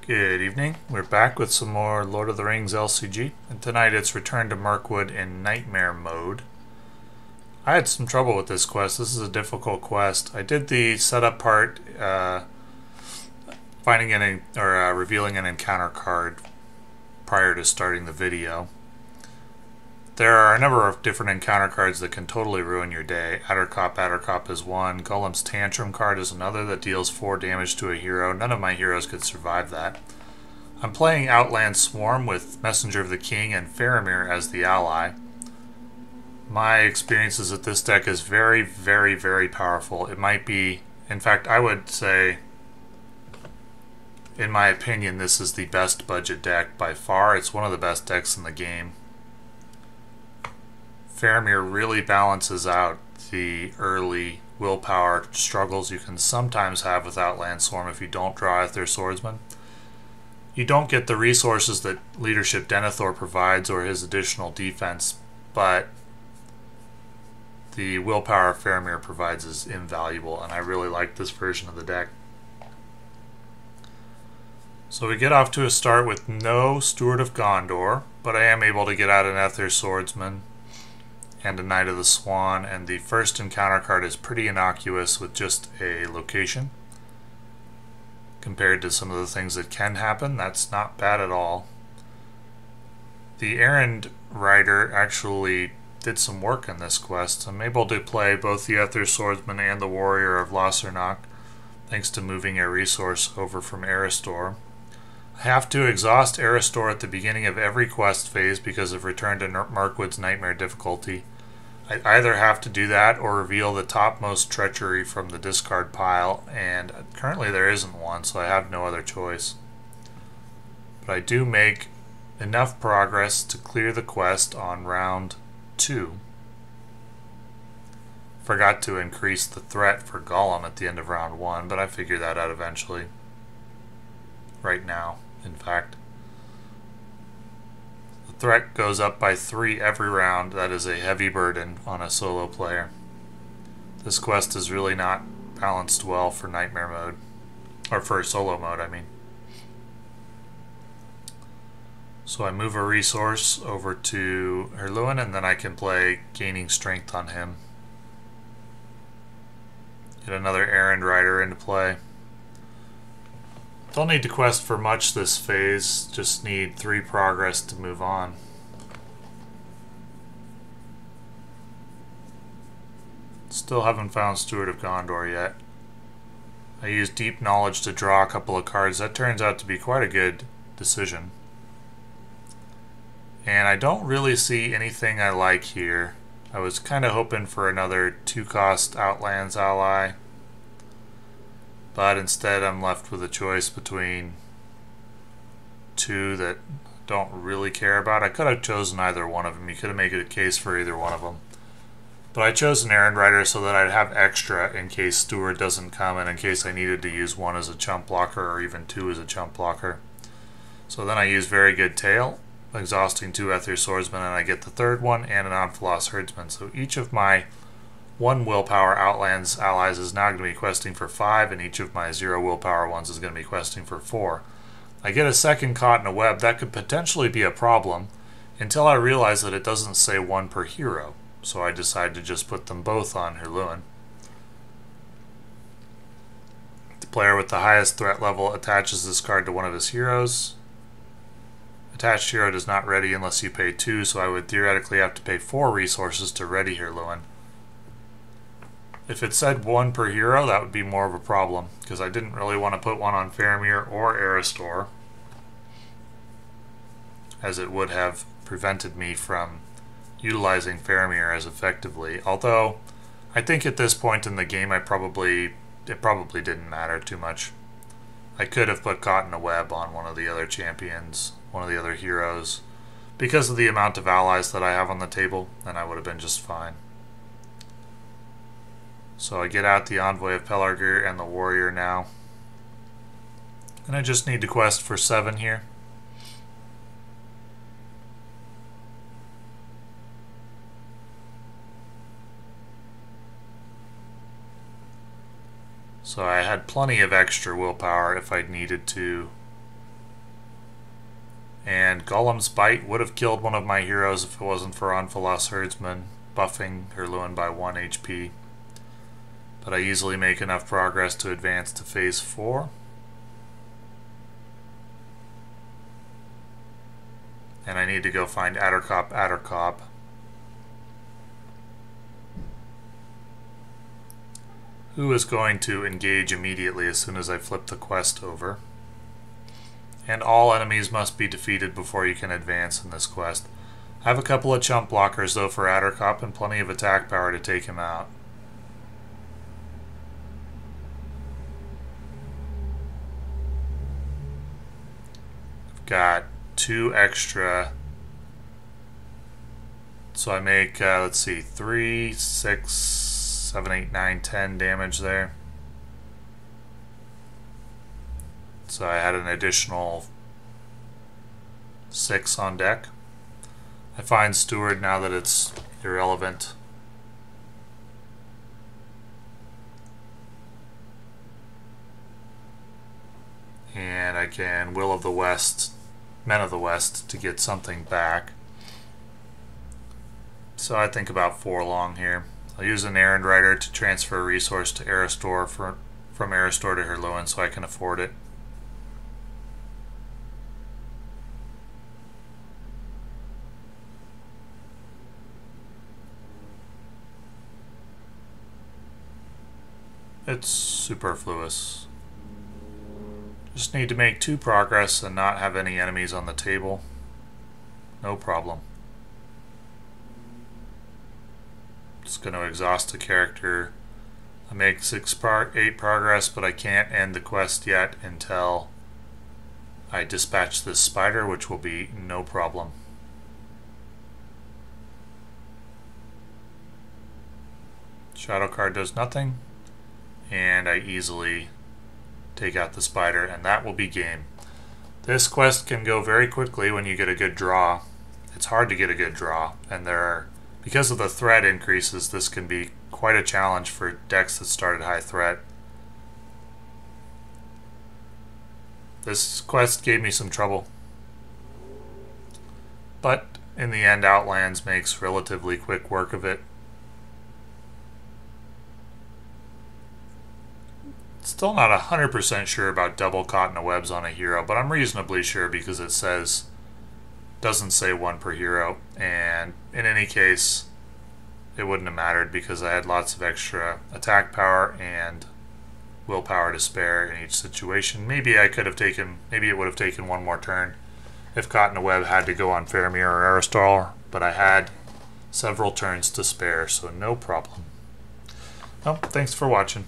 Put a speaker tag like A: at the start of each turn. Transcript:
A: Good evening. We're back with some more Lord of the Rings LCG, and tonight it's Return to Mirkwood in Nightmare mode. I had some trouble with this quest. This is a difficult quest. I did the setup part, revealing an encounter card prior to starting the video. There are a number of different encounter cards that can totally ruin your day. Addercop is one. Golem's Tantrum card is another that deals 4 damage to a hero. None of my heroes could survive that. I'm playing Outland Swarm with Messenger of the King and Faramir as the ally. My experience is that this deck is very, very, very powerful. It might be, in fact, I would say, in my opinion, this is the best budget deck by far. It's one of the best decks in the game. Faramir really balances out the early willpower struggles you can sometimes have with Outland Swarm if you don't draw Ethir Swordsman. You don't get the resources that Leadership Denethor provides or his additional defense, but the willpower Faramir provides is invaluable, and I really like this version of the deck. So we get off to a start with no Steward of Gondor, but I am able to get out an Ethir Swordsman and a Knight of the Swan, and the first encounter card is pretty innocuous with just a location. Compared to some of the things that can happen, that's not bad at all. The Errand-rider actually did some work in this quest. I'm able to play both the Ethir Swordsman and the Warrior of Lossarnach, thanks to moving a resource over from Erestor. I have to exhaust Erestor at the beginning of every quest phase because of Return to Mirkwood's Nightmare difficulty. I either have to do that or reveal the topmost Treachery from the discard pile, and currently there isn't one, so I have no other choice. But I do make enough progress to clear the quest on round 2. Forgot to increase the threat for Golem at the end of round 1, but I figured that out eventually. Right now, in fact. The threat goes up by 3 every round. That is a heavy burden on a solo player. This quest is really not balanced well for Nightmare mode. Or for solo mode, I mean. So I move a resource over to Hirluin, and then I can play Gaining Strength on him. Get another Errand-rider into play. Don't need to quest for much this phase, just need 3 progress to move on. Still haven't found Steward of Gondor yet. I used Deep Knowledge to draw a couple of cards. That turns out to be quite a good decision. And I don't really see anything I like here. I was kind of hoping for another 2-cost Outlands ally, but instead I'm left with a choice between 2 that don't really care about. I could have chosen either one of them. You could have made a case for either one of them. But I chose an Errand-rider so that I'd have extra in case Steward doesn't come and in case I needed to use 1 as a chump blocker or even 2 as a chump blocker. So then I use Very Good Tail, exhausting 2 Ethir Swordsmen, and I get the 3rd one and an Anfalas Herdsman. So each of my 1 willpower Outlands allies is now going to be questing for 5, and each of my 0 willpower ones is going to be questing for 4. I get a second caught in a web. That could potentially be a problem until I realize that it doesn't say 1 per hero. So I decide to just put them both on Hirluin. The player with the highest threat level attaches this card to one of his heroes. Attached hero does not ready unless you pay 2, so I would theoretically have to pay 4 resources to ready Hirluin. If it said 1 per hero, that would be more of a problem, because I didn't really want to put 1 on Faramir or Erestor, as it would have prevented me from utilizing Faramir as effectively. Although, I think at this point in the game, it probably didn't matter too much. I could have put Caught in a Web on one of the other champions, one of the other heroes, because of the amount of allies that I have on the table, and I would have been just fine. So I get out the Envoy of Pelargir and the Warrior now. And I just need to quest for 7 here. So I had plenty of extra willpower if I needed to And Golem's Bite would have killed one of my heroes if it wasn't for Anfalas Herdsman buffing Hirluin by 1 HP. But I easily make enough progress to advance to phase 4. And I need to go find Addercop. Who is going to engage immediately as soon as I flip the quest over. And all enemies must be defeated before you can advance in this quest. I have a couple of chump blockers though for Addercop and plenty of attack power to take him out. I've got 2 extra. So I make, let's see, 3, 6, 7, 8, 9, 10 damage there. So I had an additional 6 on deck. I find Steward now that it's irrelevant. And I can Will of the West, Men of the West to get something back. So I think about Forlong here. I'll use an Errand-rider to transfer a resource to Erestor from Erestor to Hirluin so I can afford it. It's superfluous. Just need to make 2 progress and not have any enemies on the table. No problem. Just going to exhaust the character. I make 8 progress, but I can't end the quest yet until I dispatch this spider, which will be no problem. Shadow card does nothing, and I easily take out the spider, and that will be game. This quest can go very quickly when you get a good draw. It's hard to get a good draw, and because of the threat increases, this can be quite a challenge for decks that start at high threat. This quest gave me some trouble, but in the end Outlands makes relatively quick work of it. Still not 100% sure about double caught in the webs on a hero, but I'm reasonably sure because it doesn't say 1 per hero, and in any case it wouldn't have mattered because I had lots of extra attack power and willpower to spare in each situation. Maybe it would have taken 1 more turn if caught in a web had to go on Faramir or Erestor, but I had several turns to spare, so no problem. Well, thanks for watching.